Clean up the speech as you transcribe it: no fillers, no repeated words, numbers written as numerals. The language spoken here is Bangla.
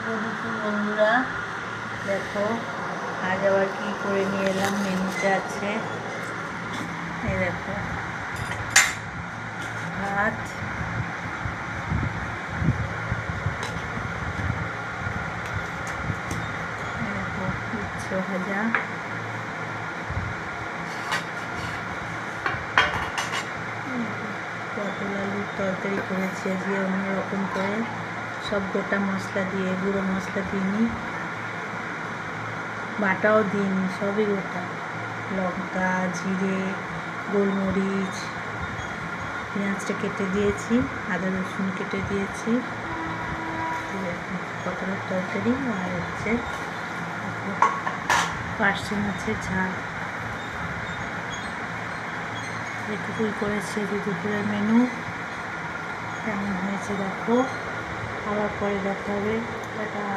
দুপুর বন্ধুরা, দেখো আজ আবার কি করে নিয়ে এলাম। মেনুতে আছে এই দেখো ভাত, দেখো উচ্ছে ভাজা, পটল আলুর তরকারি করেছি আজকে অন্যরকম করে, সব গোটা মশলা দিয়ে, গুঁড়ো মশলা দিইনি, বাটাও দিইনি, সবই গোটা। লঙ্কা, জিরে, গোলমরিচ, পেঁয়াজটা কেটে দিয়েছি, আদা রসুন কেটে দিয়েছি। পটলের তরকারি আর হচ্ছে পার্শে মাছের ঝাল। এটুকুই করেছি যে দুপুরের মেনু। কেমন হয়েছে দেখো, আবার পরে দেখা হবে। টাটা।